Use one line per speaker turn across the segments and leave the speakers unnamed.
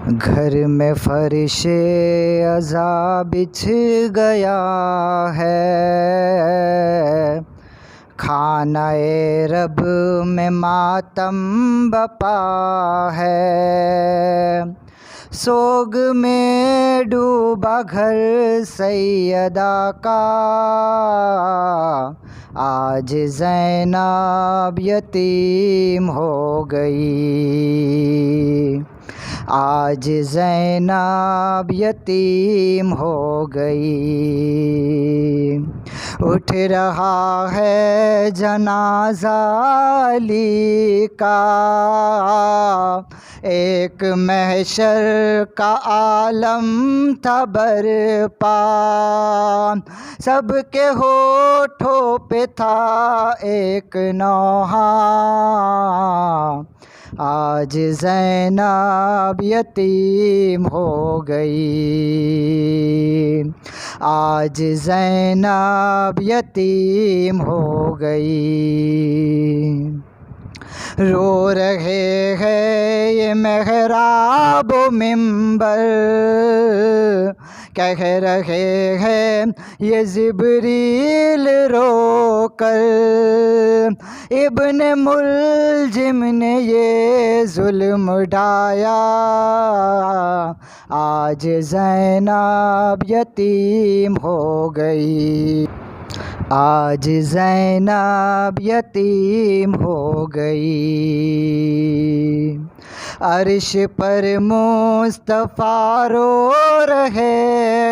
घर में फर्शे अज़ा बिछ गया है, खानाए रब में मातम बपा है। सोग में डूबा घर सैयदा का, आज ज़ैनब यतीम हो गई। आज ज़ैनब यतीम हो गई। उठ रहा है जनाज़ा अली का, एक महशर का आलम था बरपा। सबके होठों पे था एक नौहा, आज ज़ैनब यतीम हो गई। आज ज़ैनब यतीम हो गई। रो रहे हैं ये मेहराब मिंबर, कह रहे हैं ये जिब्रील रोकर, इब्न मुलजिम ने ये जुल्म ढाया। आज ज़ैनब यतीम हो गई। आज ज़ैनब यतीम हो गई। अर्श पर मुस्तफ़ा रो रहे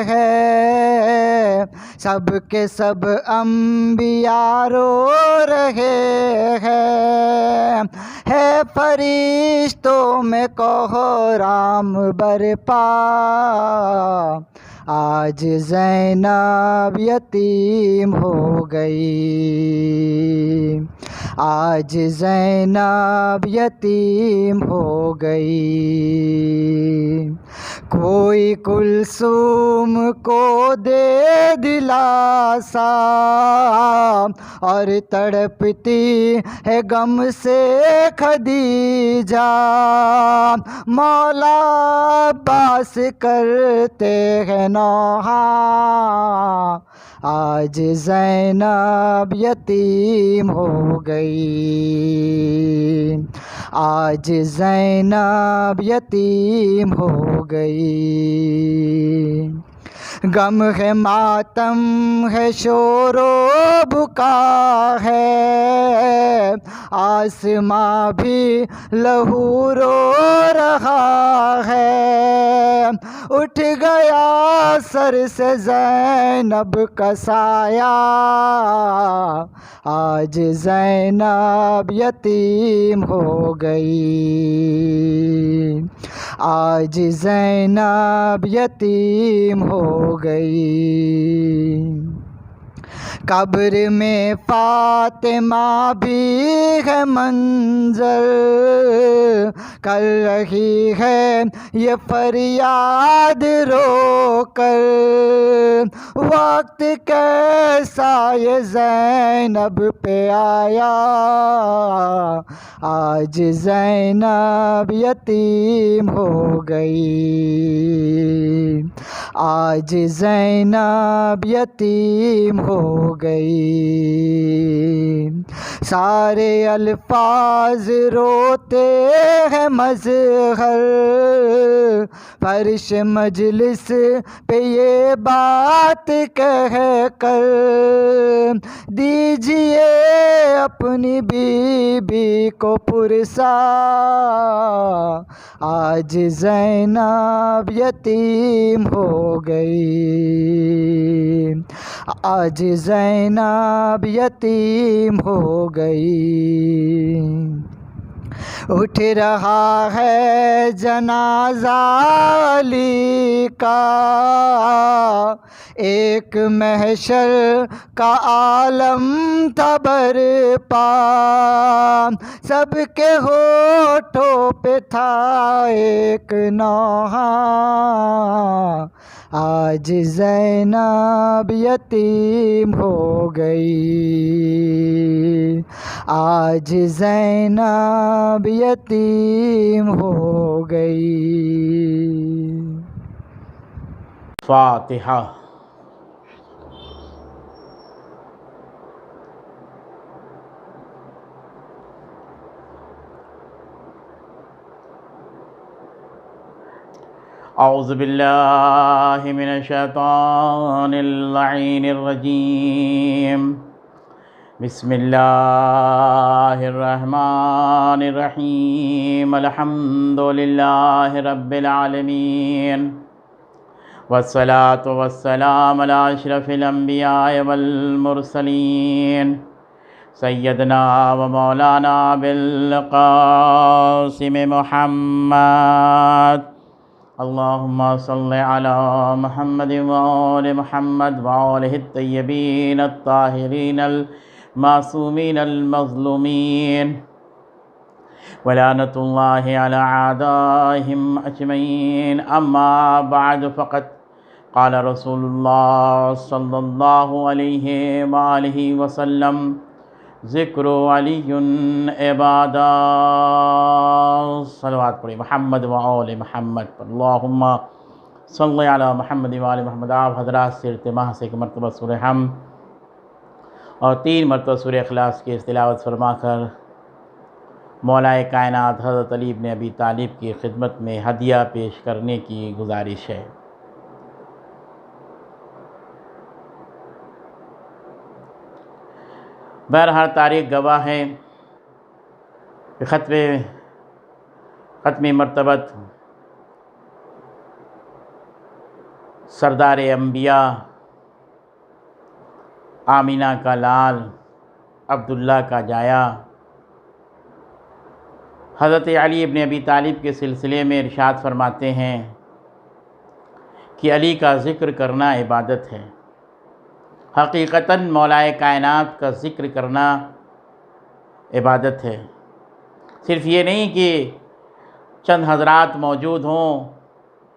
हैं, सब के सब अम्बिया रो रहे हैं। है फरिश्तों में कोहराम बरपा, आज ज़ैनब यतीम हो गई। आज ज़ैनब यतीम हो गई। कोई कुलसूम को दे दिलासा, और तड़पती है गम से खदीजा। मौला अब्बास करते हैं नौहा, आज ज़ैनब यतीम हो गई। आज ज़ैनब यतीम हो गई। गम है मातम है शोरो बुका है, आसमां भी लहू रो रहा है। उठ गया सर से ज़ैनब का साया, आज ज़ैनब यतीम हो गई। आज ज़ैनब यतीम हो गई। कब्र में फातिमा भी है मंजर, कर रही है ये फरियाद रोकर। वक्त कैसा ये ज़ैनब पे आया, आज ज़ैनब यतीम हो गई। आज ज़ैनब यतीम हो गई। सारे अल्फाज रोते हैं मज़हर, फर्श मजलिस पे ये बात कह कर। दीजिए अपनी बीबी को पुरसा, आज ज़ैनब यतीम हो गई। आज ज़ैनब यतीम हो गई। उठ रहा है जनाज़ा अली का, एक महशर का आलम था बरपा। सबके होठों पे था एक नौहा, आज ज़ैनब यतीम हो गई। आज ज़ैनब यतीम हो गई।
फातिहा। औज़ु बिल्लाहि मिनश शैतानिर लईनिर रजीम। बिस्मिल्लाहिर रहमानिर रहीम। अल्हम्दुलिल्लाहि रब्बिल आलमीन वस्सलातु वस्सलामु अला अशरफिल अंबिया वल मुरसलीन सय्यदना व मौलाना बिल क़ासिम मुहम्मद। अल्लाहुम्मा सल्लि अला मुहम्मद व आलि मुहम्मद व आलिहि तय्यबीन अत्ताहिरीन अल मासूमीन अल मज़लूमीन वलानतुल्लाहि अला आदाइहिम अजमईन। अम्मा बाद फ़क़द क़ाल रसूलुल्लाह सल्लल्लाहु अलैहि व आलिहि वसल्लम ज़िक्रु अलीयुन इबादा। सलवात पढ़ी मोहम्मद व आले मोहम्मद पर। अल्लाहुम्मा सल्लि अला मोहम्मद व आले मोहम्मद। आप हज़रात से इल्तिमास से एक मरतबा सूरह हम और 3 मरतबा सूरह इखलास की तिलावत फरमाकर मौलाए कायनात हज़रत अली इब्न अबी तालिब की खिदमत में हदिया पेश करने की गुजारिश है। बहरहाल तारीख़ गवाह है कि ख़त्म मरतबत सरदार अंबिया आमीना का लाल अब्दुल्ला का जाया हज़रत अली इब्न अबी तालिब के सिलसिले में इरशाद फरमाते हैं कि अली का ज़िक्र करना इबादत है। हकीकतन मौलाए कायनात का ज़िक्र करना इबादत है। सिर्फ़ ये नहीं कि चंद हज़रात मौजूद हों,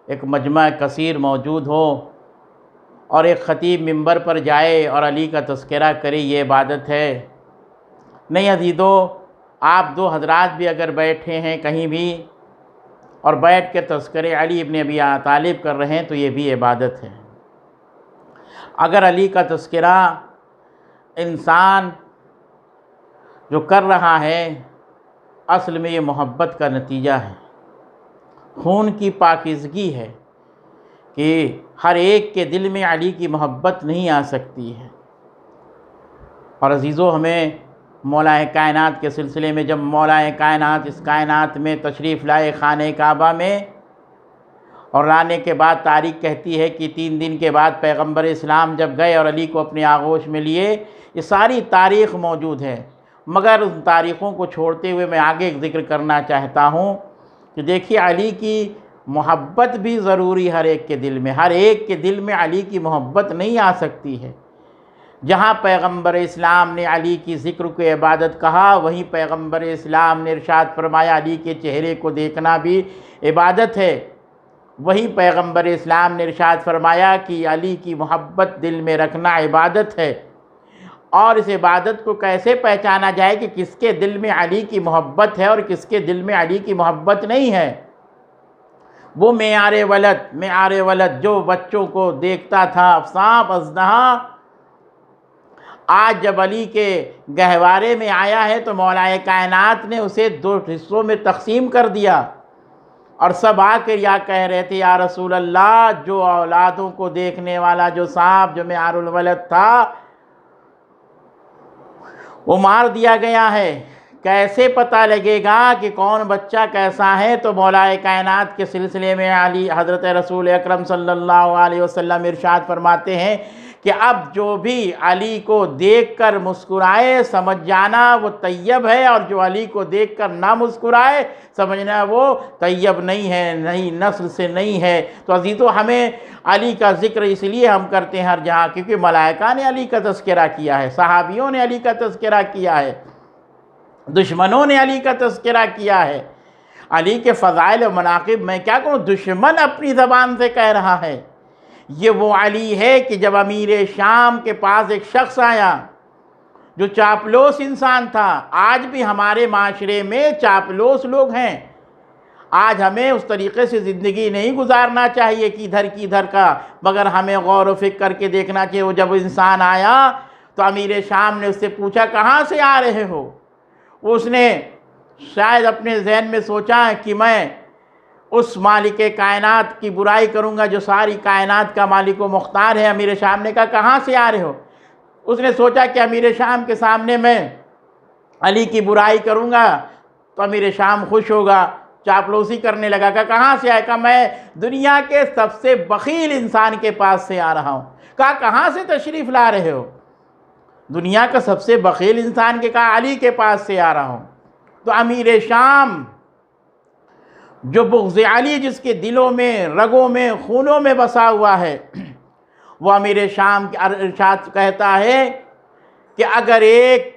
एक मजमा कसीर मौजूद हो और एक ख़तीब मिंबर पर जाए और अली का तज़किरा करे, ये इबादत है नहीं अज़ीज़ों। आप 2 हज़रात भी अगर बैठे हैं कहीं भी और बैठ के तज़किरे अली इब्न अबी तालिब कर रहे हैं तो ये भी इबादत है। अगर अली का तज़किरा इंसान जो कर रहा है असल में ये मोहब्बत का नतीजा है, खून की पाकीज़गी है कि हर एक के दिल में अली की मोहब्बत नहीं आ सकती है। और अज़ीज़ों, हमें मौलाए कायनात के सिलसिले में जब मौलाए कायनात इस कायनात में तशरीफ़ लाए खाने काबा में और लाने के बाद तारीख़ कहती है कि 3 दिन के बाद पैगंबर इस्लाम जब गए और अली को अपने आगोश में लिए, ये सारी तारीख़ मौजूद है। मगर उन तारीख़ों को छोड़ते हुए मैं आगे एक ज़िक्र करना चाहता हूँ कि देखिए अली की मोहब्बत भी ज़रूरी हर एक के दिल में। हर एक के दिल में अली की मोहब्बत नहीं आ सकती है। जहाँ पैगंबर इस्लाम ने अली की ज़िक्र को इबादत कहा, वहीं पैगंबर इस्लाम ने इरशाद फरमाया अली के चेहरे को देखना भी इबादत है। वहीं पैगंबर इस्लाम ने इरशाद फरमाया कि अली की मोहब्बत दिल में रखना इबादत है। और इस इबादत को कैसे पहचाना जाए कि किसके दिल में अली की मोहब्बत है और किसके दिल में अली की मोहब्बत नहीं है? वो मेयारे वलद जो बच्चों को देखता था सांप अज़दहा, आज जब अली के गहवारे में आया है तो मौलाए कायनात ने उसे 2 हिस्सों में तकसीम कर दिया और सब आकर या कह रहे थे या रसूल अल्लाह, जो औलादों को देखने वाला जो सांप जो मेयारुल वलद था वो मार दिया गया है। कैसे पता लगेगा कि कौन बच्चा कैसा है? तो मौलाए कायनात के सिलसिले में अली हज़रत रसूल अकरम सल्लल्लाहु अलैहि वसल्लम इरशाद फरमाते हैं कि अब जो भी अली को देखकर मुस्कुराए समझ जाना वो तैयब है, और जो अली को देखकर ना मुस्कुराए समझना वो तैयब नहीं है, नहीं नस्ल से नहीं है। तो अज़ीज़ों, हमें अली का ज़िक्र इसलिए हम करते हैं हर जहाँ, क्योंकि मलाइका ने अली का तज़किरा किया है, सहाबियों ने अली का तज़किरा किया है, दुश्मनों ने अली का तज़किरा किया है। अली के फ़ज़ाइल व मनाक़िब मैं क्या कहूँ, दुश्मन अपनी ज़बान से कह रहा है। ये वो अली है कि जब अमीर शाम के पास एक शख्स आया जो चापलूस इंसान था, आज भी हमारे माशरे में चापलूस लोग हैं। आज हमें उस तरीक़े से ज़िंदगी नहीं गुजारना चाहिए कि इधर की इधर का, मगर हमें गौर व फिक्र करके देखना चाहिए। वो जब इंसान आया तो अमीर शाम ने उससे पूछा कहाँ से आ रहे हो। उसने शायद अपने जहन में सोचा कि मैं उस मालिक कायनात की बुराई करूँगा जो सारी कायनात का मालिक व मुख्तार है। अमीर शाम ने कहा कहाँ से आ रहे हो। उसने सोचा कि अमीर शाम के सामने मैं अली की बुराई करूँगा तो अमीर शाम खुश होगा, चापलूसी करने लगा। कहाँ से आया? कहा मैं दुनिया के सबसे बखील इंसान के पास से आ रहा हूँ। कहा कहाँ से तशरीफ़ ला रहे हो? दुनिया का सबसे बखील इंसान के, कहा अली के पास से आ रहा हूँ। तो अमीर शाम जो बुग़्ज़ अली जिसके दिलों में, रगों में, खूनों में बसा हुआ है, वो अमीर शाम के इरशाद कहता है कि अगर एक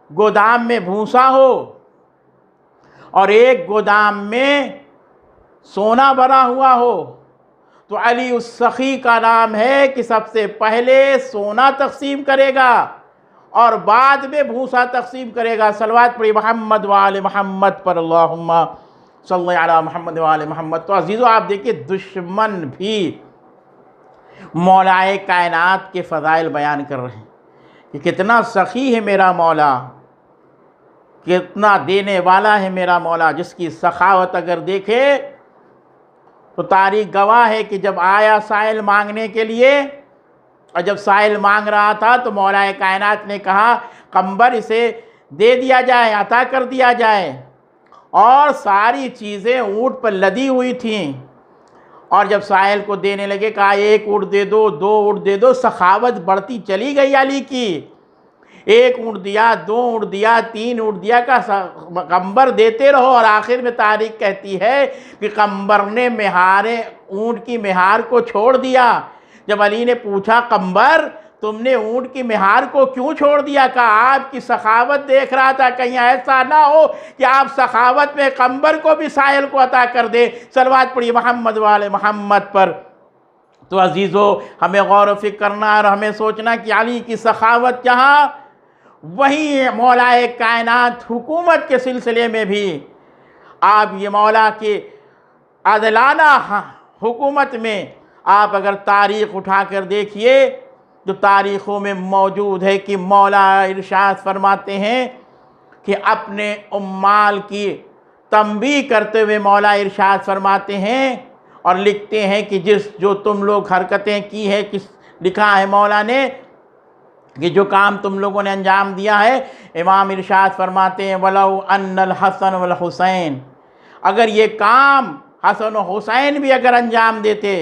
गोदाम में भूसा हो और एक गोदाम में सोना भरा हुआ हो तो अली उस सखी का नाम है कि सबसे पहले सोना तकसीम करेगा और बाद में भूसा तकसीम करेगा। सलवात पढ़ी मोहम्मद वाले मोहम्मद पर, अल्लाहुम्मा सल्ली अला मोहम्मद वाले मोहम्मद। तो अजीज़ों आप देखिए, दुश्मन भी मौलाए कायनात के फ़ज़ाइल बयान कर रहे हैं कि कितना सखी है मेरा मौला, कितना देने वाला है मेरा मौला। जिसकी सखावत अगर देखे तो तारीख़ गवाह है कि जब आया साइल मांगने के लिए, और जब साइल मांग रहा था तो मौलाए कायनात ने कहा कंबर इसे दे दिया जाए, अता कर दिया जाए। और सारी चीज़ें ऊँट पर लदी हुई थीं। और जब साइल को देने लगे कहा एक ऊँट दे दो, दो ऊँट दे दो। सखावत बढ़ती चली गई अली की। एक ऊँट दिया, दो ऊँट दिया, तीन ऊँट दिया, का कंबर देते रहो। और आखिर में तारीख़ कहती है कि कंबर ने मेहारे ऊँट की मेहार को छोड़ दिया। जब अली ने पूछा कंबर तुमने ऊँट की मेहार को क्यों छोड़ दिया? कहा आपकी सखावत देख रहा था, कहीं ऐसा ना हो कि आप सखावत में कंबर को भी साइल को अता कर दे। सलवात पढ़िए मोहम्मद वाले मोहम्मद पर। तो अजीज़ों हमें गौर व फिक्र करना और हमें सोचना कि अली की सखावत जहाँ, वहीं मौलाए कायनात हुकूमत के सिलसिले में भी आप ये मौला के आदिलाना हुकूमत में आप अगर तारीख़ उठा कर देखिए तो तारीख़ों में मौजूद है कि मौला इरशाद फरमाते हैं कि अपने उम्माल की तंबीह करते हुए मौला इरशाद फरमाते हैं और लिखते हैं कि जो तुम लोग हरकतें की है, किस लिखा है मौला ने कि जो काम तुम लोगों ने अंजाम दिया है। इमाम इरशाद फरमाते हैं वलौ अन्नल हसन वल हुसैन, अगर ये काम हसन और हुसैन भी अगर अंजाम देते।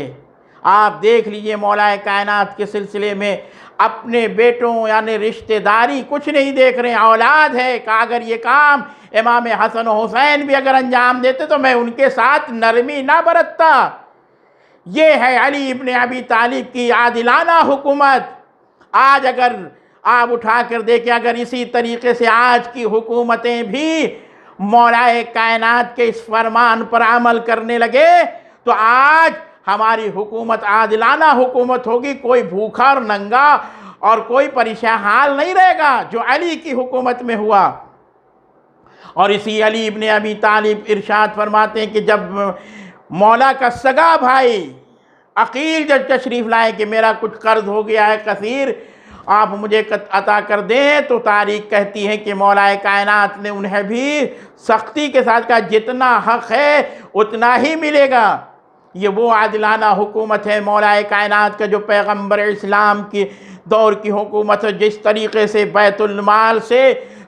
आप देख लीजिए मौलाए कायनात के सिलसिले में अपने बेटों यानी रिश्तेदारी कुछ नहीं देख रहे हैं, औलाद है। कि अगर ये काम इमाम हसन और हुसैन भी अगर अंजाम देते तो मैं उनके साथ नरमी ना बरतता। ये है अली इब्न अबी तालिब की आदिलाना हुकूमत। आज अगर आप उठा कर देखें, अगर इसी तरीके से आज की हुकूमतें भी मौलाए कायनात के इस फरमान पर अमल करने लगे तो आज हमारी हुकूमत आदिलाना हुकूमत होगी। कोई भूखा और नंगा और कोई परेशान हाल नहीं रहेगा जो अली की हुकूमत में हुआ। और इसी अली इब्न अबी तालिब इरशाद फरमाते हैं कि जब मौला का सगा भाई अकील जब तशरीफ़ लाए कि मेरा कुछ कर्ज हो गया है कसीर, आप मुझे अता कर दें, तो तारीख़ कहती है कि मौलाए कायनात ने उन्हें भी सख्ती के साथ कहा जितना हक़ है उतना ही मिलेगा। ये वो आदिलाना हुकूमत है मौलाए कायनात का जो पैगम्बर इस्लाम की दौर की हुकूमत है। जिस तरीक़े से बैतुल माल से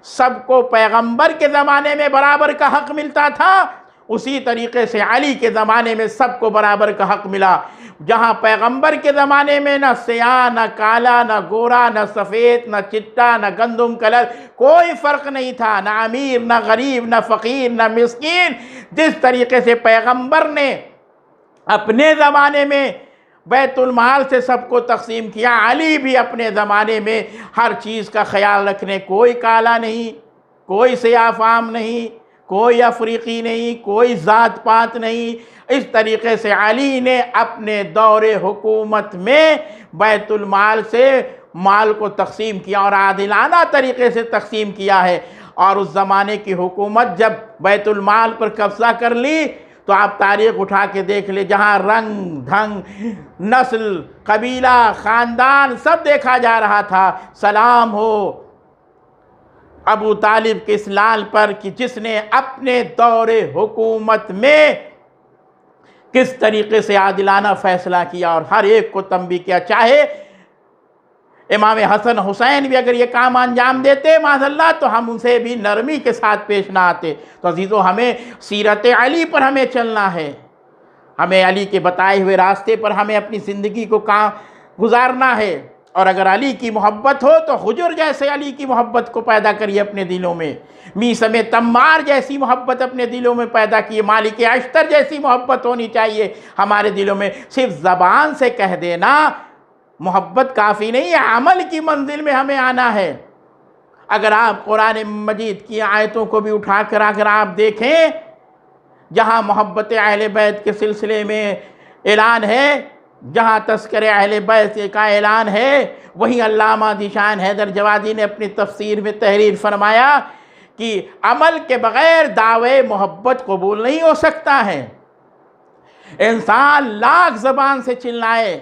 सबको पैगम्बर के ज़माने में बराबर का हक़ मिलता था, उसी तरीक़े से अली के ज़माने में सबको बराबर का हक़ मिला। जहाँ पैगम्बर के ज़माने में न सियाह, न काला, न गोरा, न सफ़ेद, न चिट्टा, न गंदम कलर, कोई फ़र्क नहीं था, न अमीर, न गरीब, न फ़कीर, न मिस्कीन। जिस तरीक़े से पैगम्बर ने अपने ज़माने में बैतुल माल से सबको तकसीम किया, अली भी अपने ज़माने में हर चीज़ का ख़याल रखने, कोई काला नहीं, कोई सियाफ़ाम नहीं, कोई अफ्रीकी नहीं, कोई ज़ात पात नहीं। इस तरीक़े से अली ने अपने दौरे हुकूमत में बैतुल माल से माल को तकसीम किया और आदिलाना तरीक़े से तकसीम किया है। और उस ज़माने की हुकूमत जब बैतुल माल पर कब्ज़ा कर ली तो आप तारीख़ उठा के देख ले, जहाँ रंग ढंग, नस्ल, कबीला, ख़ानदान सब देखा जा रहा था। सलाम हो अबू तालिब के इस लाल पर कि जिसने अपने दौरे हुकूमत में किस तरीके से आदिलाना फ़ैसला किया और हर एक को तंबी किया। चाहे इमाम हसन हुसैन भी अगर ये काम अंजाम देते माज़अल्लाह तो हम उनसे भी नरमी के साथ पेश ना आते। तो अजीज़ों, हमें सीरत अली पर हमें चलना है, हमें अली के बताए हुए रास्ते पर हमें अपनी ज़िंदगी को गुजारना है। और अगर अली की मोहब्बत हो तो हुजूर जैसे अली की मोहब्बत को पैदा करिए अपने दिलों में, मीसम तम्मार जैसी मोहब्बत अपने दिलों में पैदा किए, मालिक अश्तर जैसी मोहब्बत होनी चाहिए हमारे दिलों में। सिर्फ ज़बान से कह देना मोहब्बत काफ़ी नहीं है, अमल की मंजिल में हमें आना है। अगर आप कुरान मजीद की आयतों को भी उठा कर अगर आप देखें, जहाँ मोहब्बत अहले बैत के सिलसिले में ऐलान है, जहाँ तस्करे अहले बैत का ऐलान है, वहीं अल्लामा ज़ीशान हैदर जवादी ने अपनी तफसीर में तहरीर फरमाया कि अमल के बग़ैर दावे मोहब्बत कबूल नहीं हो सकता है। इंसान लाख ज़बान से चिल्लाए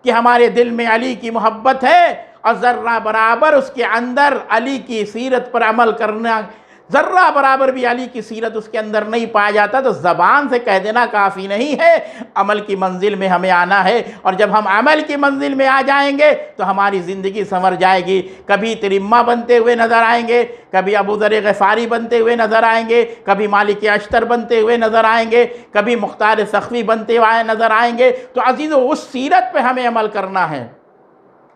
कि हमारे दिल में अली की मोहब्बत है और ज़र्रा बराबर उसके अंदर अली की सीरत पर अमल करना, ज़र्रा बराबर भी अली की सीरत उसके अंदर नहीं पाया जाता, तो ज़बान से कह देना काफ़ी नहीं है, अमल की मंजिल में हमें आना है। और जब हम अमल की मंजिल में आ जाएंगे तो हमारी ज़िंदगी संवर जाएगी। कभी तिरिम्मा बनते हुए नज़र आएंगे, कभी अबू ज़र ग़िफ़ारी बनते हुए नज़र आएंगे, कभी मालिक अश्तर बनते हुए नज़र आएंगे, कभी मुख्तार सख़वी बनते हुए नज़र आएंगे। तो अज़ीज़ों, उस सीरत पर हमें अमल करना है।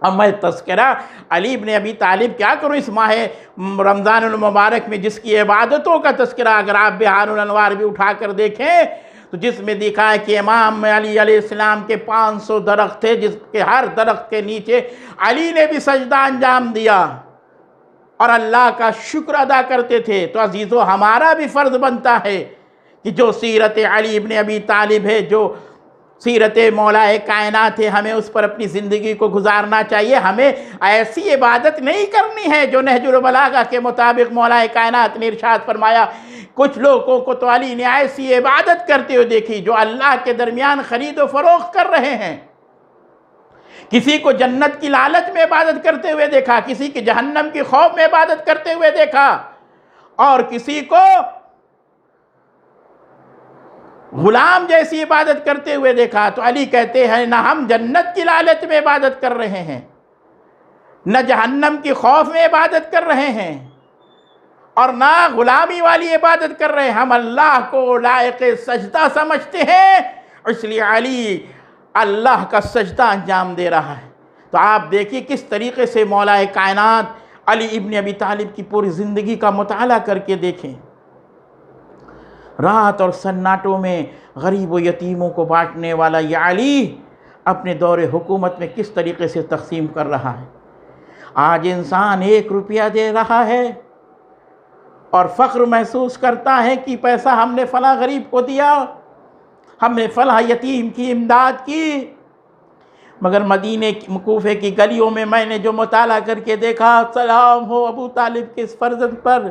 अब मैं तज़किरा अली इब्न अबी तालिब क्या करूँ इस माह रमज़ानुल मुबारक में, जिसकी इबादतों का तज़किरा अगर आप बिहारुल अनवार भी उठा कर देखें तो जिसमें दिखा है कि इमाम अली अलैहिस्सलाम के 500 दरख्त थे, जिसके हर दरख्त के नीचे अली ने भी सजदा अंजाम दिया और अल्लाह का शुक्र अदा करते थे। तो अज़ीज़ों, हमारा भी फ़र्ज़ बनता है कि जो सीरत अली इब्न अबी तालिब है, जो सीरत मौलाए कायनात है, हमें उस पर अपनी ज़िंदगी को गुजारना चाहिए। हमें ऐसी इबादत नहीं करनी है जो नहजुल बलागा के मुताबिक मौलाए कायनात ने इरशाद फरमाया, कुछ लोगों को तो अली ने ऐसी इबादत करते हुए देखी जो अल्लाह के दरमियान ख़रीद व फ़रोख्त कर रहे हैं। किसी को जन्नत की लालच में इबादत करते हुए देखा, किसी की जहन्नम की खौफ में इबादत करते हुए देखा, और किसी को गुलाम जैसी इबादत करते हुए देखा। तो अली कहते हैं, ना हम जन्नत की लालच में इबादत कर रहे हैं, न जहन्नम की खौफ में इबादत कर रहे हैं, और ना गुलामी वाली इबादत कर रहे हैं। हम अल्लाह को लायक सजदा समझते हैं, इसलिए अली अल्लाह का सजदा अंजाम दे रहा है। तो आप देखिए किस तरीके से मौलाए कायनात अली इब्न अबी तालिब की पूरी ज़िंदगी का मुताला करके देखें। रात और सन्नाटों में गरीब व यतीमों को बांटने वाला ये अली अपने दौरे हुकूमत में किस तरीके से तक़सीम कर रहा है। आज इंसान 1 रुपया दे रहा है और फ़ख्र महसूस करता है कि पैसा हमने फ़ला गरीब को दिया, हमने फ़ला यतीम की इमदाद की। मगर मदीने कूफे की गलियों में मैंने जो मुताला करके देखा, सलाम हो अबू तालिब के इस फर्जंद पर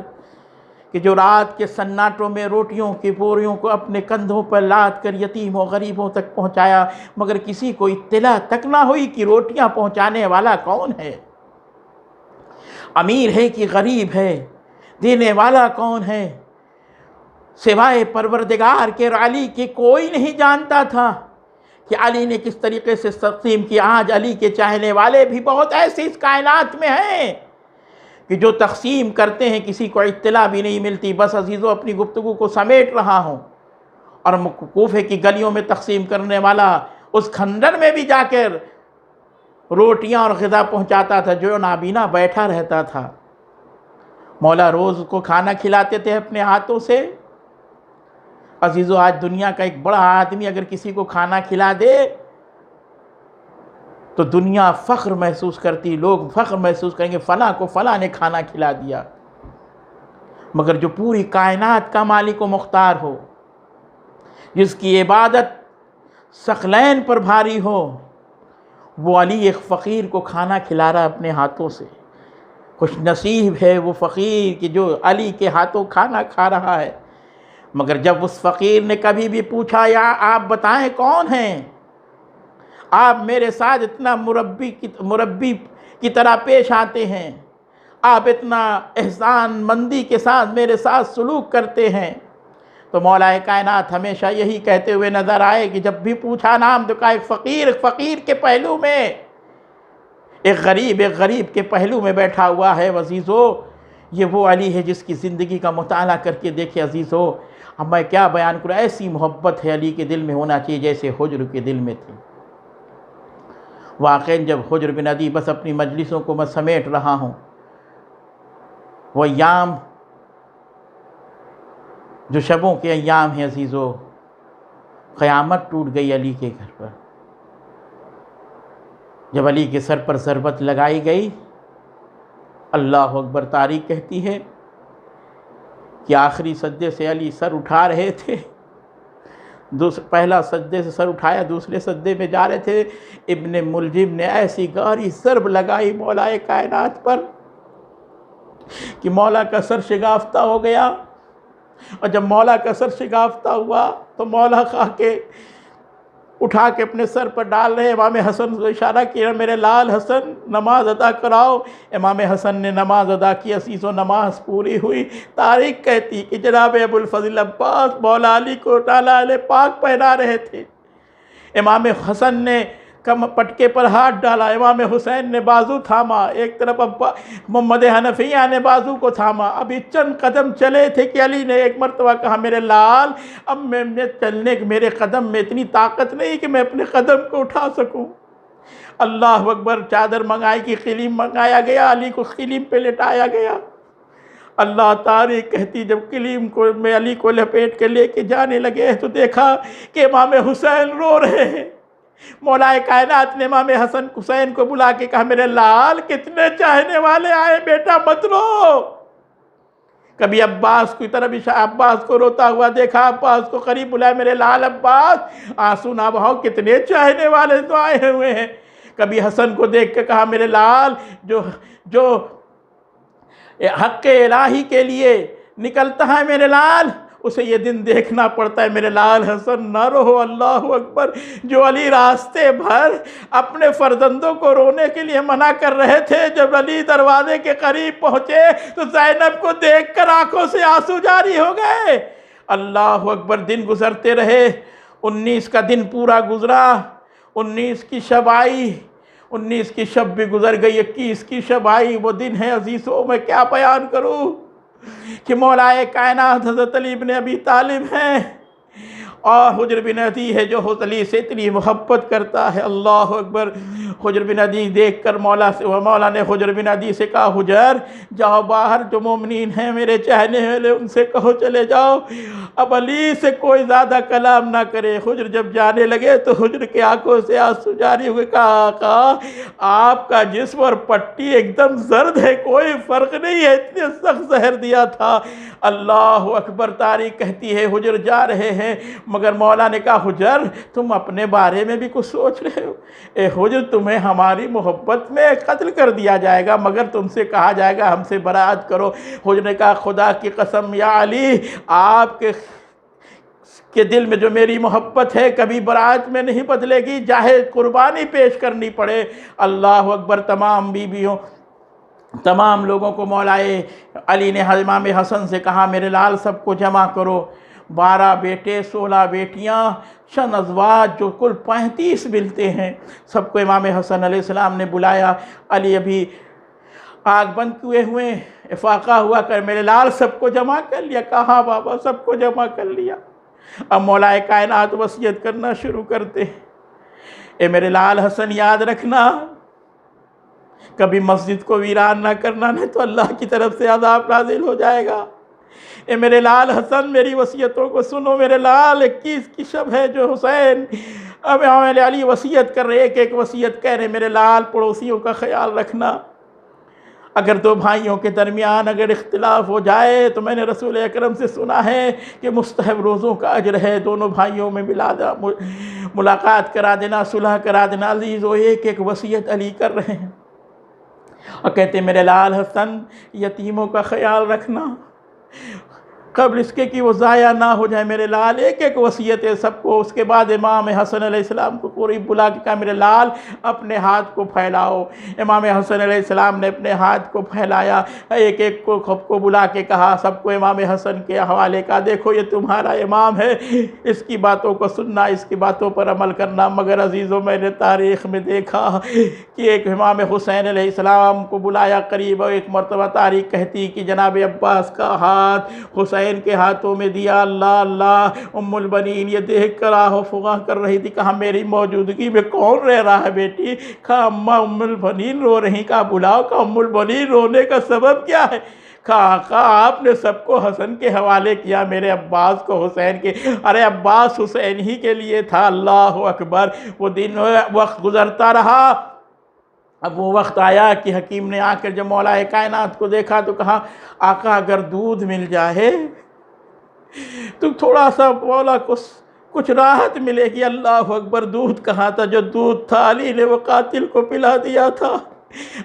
कि जो रात के सन्नाटों में रोटियों की बोरियों को अपने कंधों पर लाद कर यतीमों गरीबों तक पहुंचाया, मगर किसी को इत्तला तक ना हुई कि रोटियां पहुंचाने वाला कौन है, अमीर है कि गरीब है, देने वाला कौन है। सिवाय परवरदिगार के अली के कोई नहीं जानता था कि अली ने किस तरीके से तक़सीम किया। आज अली के चाहने वाले भी बहुत ऐसे इस कायनात में हैं कि जो तक़सीम करते हैं, किसी को इत्तला भी नहीं मिलती। बस अजीज़ों, अपनी गुफ्तगू को समेट रहा हूँ और कूफे की गलियों में तक़सीम करने वाला उस खंडर में भी जाकर रोटियां और ग़िज़ा पहुँचाता था जो नाबीना बैठा रहता था। मौला रोज़ को खाना खिलाते थे अपने हाथों से। अजीज़ों, आज दुनिया का एक बड़ा आदमी अगर किसी को खाना खिला दे तो दुनिया फ़ख्र महसूस करती, लोग फ़ख्र महसूस करेंगे फ़लाँ को फ़लाँ ने खाना खिला दिया। मगर जो पूरी कायनात का मालिक व मुख्तार हो, जिसकी इबादत सकलैन पर भारी हो, वो अली एक फ़कीर को खाना खिला रहा अपने हाथों से। खुश नसीब है वो फ़कीर कि जो अली के हाथों खाना खा रहा है। मगर जब उस फ़कीर ने कभी भी पूछा, या आप बताएं कौन हैं, आप मेरे साथ इतना मुरब्बी की तरह पेश आते हैं, आप इतना एहसान मंदी के साथ मेरे साथ सलूक करते हैं, तो मौलाए कायनात हमेशा यही कहते हुए नज़र आए कि जब भी पूछा नाम तो कहा एक फ़कीर के पहलू में, एक गरीब के पहलू में बैठा हुआ है। अज़ीज़ो, ये वो अली है जिसकी ज़िंदगी का मुताला करके देखे। अज़ीज़ो, अब मैं क्या बयान करूँ, ऐसी मोहब्बत है अली के दिल में होना चाहिए जैसे हुज्र के दिल में थी। वाक़ई जब हुज्र बिन अदी बस अपनी मजलिसों को मैं समेट रहा हूँ, वो अय्याम जो शबों के अय्याम हैं अज़ीज़ो, क़यामत टूट गई अली के घर पर। जब अली के सर पर ज़रबत लगाई गई, अल्लाह अकबर, तारीख़ कहती है कि आखिरी सज्दे से अली सर उठा रहे थे, पहला सज्दे से सर उठाया, दूसरे सज्दे में जा रहे थे, इब्ने मुलजिम ने ऐसी गहरी ज़रब लगाई मौलाए कायनात पर कि मौला का सर शिगाफ्ता हो गया। और जब मौला का सर शिगाफ्ता हुआ तो मौला उठा के अपने सर पर डाल रहे। इमाम हसन को इशारा किया, मेरे लाल हसन नमाज अदा कराओ। इमाम हसन ने नमाज अदा की, असीसो नमाज पूरी हुई। तारीख़ कहती कि जनाब अबुल फज़ल अब्बास मौला अली को ताला अलैह पाक पहना रहे थे। इमाम हसन ने कम पटके पर हाथ डाला, इमाम हुसैन ने बाजू थामा, एक तरफ अब्बा मोहम्मद हनफिया ने बाजू को थामा। अभी चंद कदम चले थे कि अली ने एक मरतबा कहा, मेरे लाल, अब मैं चलने के मेरे कदम में इतनी ताकत नहीं कि मैं अपने कदम को उठा सकूं। अल्लाह अकबर, चादर मंगाई कि खिलीम मंगाया गया, अली को खिलीम पे लेटाया गया। अल्लाह तारीख़ कहती जब खिलीम को में अली को लपेट के लेके जाने लगे तो देखा कि इमाम हुसैन रो रहे हैं। मौलाए कायनात ने इमाम हसन हुसैन को बुला के कहा, मेरे लाल, कितने चाहने वाले आए, बेटा मत रो। कभी अब्बास की तरफ अब्बास को रोता हुआ देखा, अब्बास को करीब बुलाया, मेरे लाल अब्बास, आंसू ना बहाओ, कितने चाहने वाले तो आए हुए हैं। कभी हसन को देख के कहा, मेरे लाल, जो हक़ इलाही के लिए निकलता है मेरे लाल, उसे ये दिन देखना पड़ता है। मेरे लाल हसन, ना रो। अल्लाह अकबर, जो अली रास्ते भर अपने फर्जंदों को रोने के लिए मना कर रहे थे, जब अली दरवाजे के करीब पहुँचे तो ज़ैनब को देखकर आंखों से आंसू जारी हो गए। अल्लाह अकबर, दिन गुजरते रहे। 19 का दिन पूरा गुजरा, 19 की शब आई, 19 की शब भी गुजर गई, 21 की शब आई। वो दिन है अजीज़ों, मैं क्या बयान करूँ कि मौलाए कायनात हज़रत अली इब्ने अबी तालिब हैं और हुज्र बिन अदी है जो अली से इतनी मोहब्बत करता है। अल्लाह अकबर, हुज्र बिन अदी देख कर मौला ने हुज्र बिन अदी से कहा, हुज्र जाओ बाहर, जो मोमिनीन हैं मेरे चाहने वाले उनसे कहो चले जाओ, अब अली से कोई ज़्यादा कलाम ना करे। हुज्र जब जाने लगे तो हुज्र के आंखों से आंसू जारी हुए। कहा, आपका जिस्म और पट्टी एकदम जर्द है, कोई फ़र्क नहीं है, इतने सख्त जहर दिया था। अल्लाह अकबर, तारीख़ कहती है हुज्र जा रहे हैं, मगर मौला ने कहा, हुज्र तुम अपने बारे में भी कुछ सोच रहे हो। ए हुज्र, तुम्हें हमारी मोहब्बत में कत्ल कर दिया जाएगा, मगर तुमसे कहा जाएगा हमसे बरात करो। हुज्र ने कहा, खुदा की कसम या अली, आपके दिल में जो मेरी मोहब्बत है कभी बरात में नहीं बदलेगी, चाहे कुर्बानी पेश करनी पड़े। अल्लाह अकबर, तमाम बीवियों, तमाम लोगों को मौलाए अली ने इमाम हसन से कहा, मेरे लाल सबको जमा करो। 12 बेटे, 16 बेटियां, शन अज़वाज, जो कुल 35 मिलते हैं, सबको इमाम हसन अलैहिस्सलाम ने बुलाया। अली अभी आग बंद किए हुए, इफाक़ा हुआ कर, मेरे लाल सबको जमा कर लिया। कहा बाबा, सबको जमा कर लिया। अब मौलाए कायनात वसीयत करना शुरू करते हैं, ए मेरे लाल हसन, याद रखना कभी मस्जिद को वीरान ना करना, नहीं तो अल्लाह की तरफ से अज़ाब नाज़िल हो जाएगा। ए मेरे लाल हसन, मेरी वसीयतों को सुनो। मेरे लाल, 21 की शब है जो हुसैन अब अली वसीयत कर रहे, एक वसीयत कह रहे, मेरे लाल, पड़ोसियों का ख्याल रखना। अगर 2 भाइयों के दरमियान अगर इख्तिलाफ हो जाए तो मैंने रसूल अकरम से सुना है कि मुस्तहब रोज़ों का अजर है, दोनों भाइयों में मुलाकात करा देना, सुलह करा देना। अजीज़, वो एक वसीयत अली कर रहे हैं। और कहते मेरे लाल हसन यतीमों का ख्याल रखना कब्ल इसके कि वो ज़ाया ना हो जाए। मेरे लाल एक एक वसीयत है सबको। उसके बाद इमाम हसन अलैहिस्सलाम को पूरी बुला के कहा मेरे लाल अपने हाथ को फैलाओ। इमाम हसन अलैहिस्सलाम ने अपने हाथ को फैलाया, एक एक को सबको बुला के कहा, सबको इमाम हसन के हवाले का, देखो ये तुम्हारा इमाम है, इसकी बातों को सुनना, इसकी बातों पर अमल करना। मगर अजीज़ों मैंने तारीख़ में देखा कि एक इमाम हुसैन अलैहिस्सलाम को बुलाया करीब, एक मरतबा तारीख़ कहती कि जनाब अब्बास का हाथ हुसैन के हाथों में दिया। अल्लाह अल्लाह, उम्मुल बनीन ये देख कर आहो फुगा कर रही थी। कहा मेरी मौजूदगी में कौन रह रहा है बेटी? कहा अम्मा उम्मुल बनीन रो रही। कहा बुलाओ। कहा उम्मुल बनीन रोने का सबब क्या है? कहा आपने सबको हसन के हवाले किया, मेरे अब्बास को हुसैन के। अरे अब्बास हुसैन ही के लिए था। अल्लाह अकबर। वो दिन वक्त गुजरता रहा। अब वो वक्त आया कि हकीम ने आकर जब मौलाए कायनात को देखा तो कहा आका अगर दूध मिल जाए तो थोड़ा सा मौला को कुछ राहत मिलेगी। अल्लाह अकबर। दूध कहाँ था? जो दूध था अली ने वो कातिल को पिला दिया था।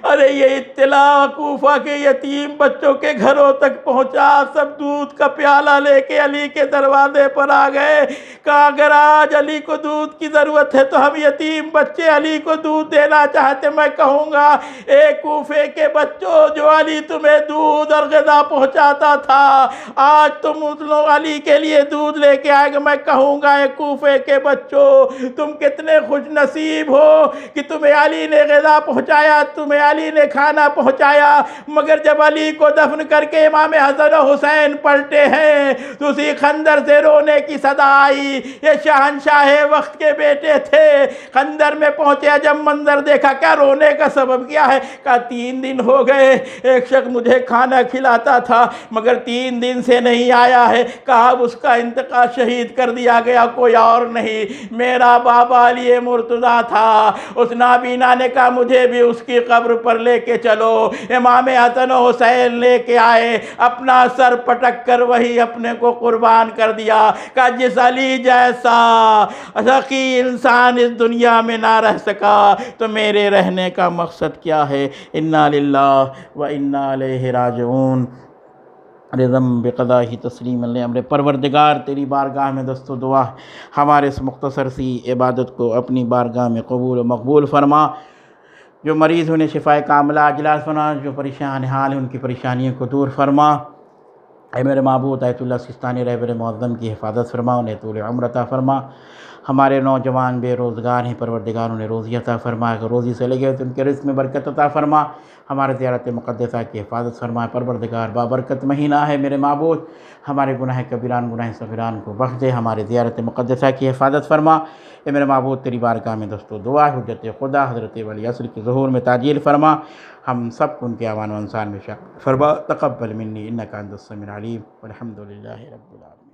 अरे ये इत्तला कूफा के यतीम बच्चों के घरों तक पहुंचा। सब दूध का प्याला लेके अली के दरवाजे पर आ गए। कहा अगर आज अली को दूध की ज़रूरत है तो हम यतीम बच्चे अली को दूध देना चाहते। मैं कहूँगा ए कूफे के बच्चों, जो अली तुम्हें दूध और ग़िज़ा पहुँचाता था, आज तुम उस लोग अली के लिए दूध लेके आएगा। मैं कहूँगा ए कूफे के बच्चों, तुम कितने खुश नसीब हो कि तुम्हें अली ने ग़िज़ा पहुँचाया, तुम्हें अली ने खाना पहुंचाया। मगर जब अली को दफन करके इमाम हसन और हुसैन पलटे हैं तो उसी खंदर से रोने की सदा आई। ये शहंशाह वक्त के बेटे थे। खंदर में पहुंचे, जब मंजर देखा, क्या रोने का सबब क्या है? कहा 3 दिन हो गए एक शख्स मुझे खाना खिलाता था मगर 3 दिन से नहीं आया है। कहा उसका इंतकाल शहीद कर दिया गया, कोई और नहीं, मेरा बाबा अली मुर्तज़ा था। उस नाबीना ने कहा मुझे भी उसकी कब्र पर लेके चलो। इमाम हसन हुसैन लेके आए, अपना सर पटक कर वही अपने को कुर्बान कर दिया। का जिस अली जैसा सखी इंसान इस दुनिया में ना रह सका तो मेरे रहने का मकसद क्या है? इन्ना लिल्लाह व इन्ना इलैहि राजिऊन। रिज़म बेक़दा ही तस्लीम अमर परवरदिगार, तेरी बारगाह में दस्तो दुआ हमारे इस मुख्तसर सी इबादत को अपनी बारगाह में कबूल व मकबूल फरमा। जो मरीज़ उन्हें शिफ़ाए कामिला अजला फरमा, जो परेशान हाल हैं उनकी परेशानियों को दूर फरमा। ऐ मेरे महबूब आयतुल्लाह सिस्तानी रहबर मुअज़्ज़म की हिफाजत फरमा, उन्हें तूल उम्र अता फरमा। हमारे नौजवान बेरोज़गार हैं, परवरदिगार उन्हें रोज़ी अता फरमा। अगर रोज़ी से लगे तो उनके रिज़्क़ में बरकत अता फरमा। हमारे ज़ियारत मुक़द्दसा की हिफाजत फरमा। परवरदिगार बाबरकत महीना है मेरे महबूब, हमारे गुनाह कबीरान गुनाह सग़ीरान को बख्श दे। हमारे ज़ियारत मुक़द्दसा की हिफाजत फरमा। ये मेरे महबूब तेरी बारगाह में दस्तो दुआ हुज्जत खुदा हज़रत वली असर के ज़ुहूर में ताजील फरमा। हम सब उनके आवान व अंसार में शामिल फरमा। तक़ब्बल मिन्नी इन्नका अंतस समीउल अलीम वल्हम्दुलिल्लाहि रब्बिल आलमीन।